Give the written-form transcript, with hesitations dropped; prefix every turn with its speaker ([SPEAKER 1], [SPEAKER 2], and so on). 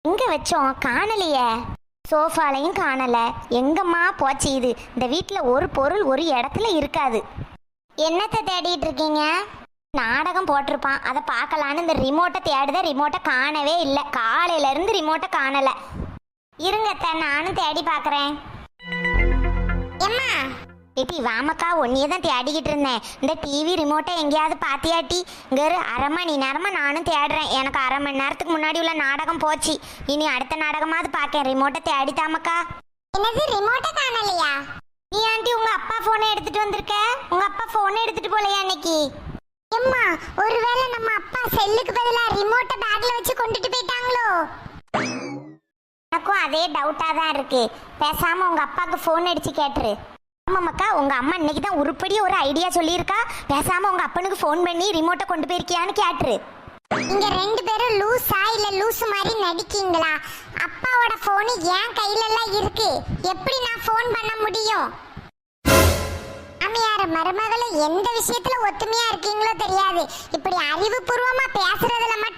[SPEAKER 1] எங்க வச்சோம் காணலையே. சோஃபாலையும் காணல. எங்கம்மா போச்சு இது? இந்த வீட்டில் ஒரு பொருள் ஒரு இடத்துல இருக்காது. என்னத்தை தேடிட்டு இருக்கீங்க? நாடகம் போட்டிருப்பான், அதை பார்க்கலான்னு இந்த ரிமோட்டை தேடுத. ரிமோட்டை காணவே இல்லை. காலையில இருந்து ரிமோட்டை காணல. இருங்கத்த, நானும் தேடி பார்க்குறேன். எம்மா ஏட்டி வாமக்கா, ஒன்னியே தான் தேடிக்கிட்டு இருந்தேன். இந்த டிவி ரிமோட்டை எங்கேயாவது பாத்தியாட்டி? இங்கே ஒரு அரை மணி நேரமாக நானும் தேடுறேன். எனக்கு அரை மணி நேரத்துக்கு முன்னாடி உள்ள நாடகம் போச்சு. இனி அடுத்த நாடகமாவது பார்க்கேன். ரிமோட்டை தேடித்தாமக்கா. என்னது ரிமோட்டை காணலையா? நீ ஆண்டி உங்க அப்பா போனை எடுத்துட்டு வந்திருக்க? உங்க அப்பா போனை எடுத்துட்டு போலையா இன்னைக்கு? எம்மா, ஒருவேளை நம்ம அப்பா செல்லுக்கு பதிலா ரிமோட்டை பேக்ல வச்சு கொண்டுட்டு போயிட்டாங்களோ? எனக்கும் அதே டவுட்டா தான் இருக்கு. பேசாம உங்க அப்பாவுக்கு போன் அடிச்சு கேட்டுரு. ஆமாம்க்கா, உங்க அம்மா இன்னைக்கு தான் உருப்படி ஒரு ஐடியா சொல்லியிருக்கா. பேசாம உங்க அப்பனுக்கு ஃபோன் பண்ணி ரிமோட்டை கொண்டு போயிருக்கியான்னு கேட்டுரு. நீங்க ரெண்டு பேரும் லூஸா இல்ல லூசு மாதிரி நடிக்கீங்களா? அப்பாவோட போன் என் கையில எல்லாம் இருக்கு. எப்படி நான் ஃபோன் பண்ண முடியும்? மாமியார் மருமகளும் எந்த விஷயத்துல ஒத்துமையா இருக்கீங்களோ தெரியாது. இப்படி அறிவுபூர்வமா பேசுறதுல மட்டும்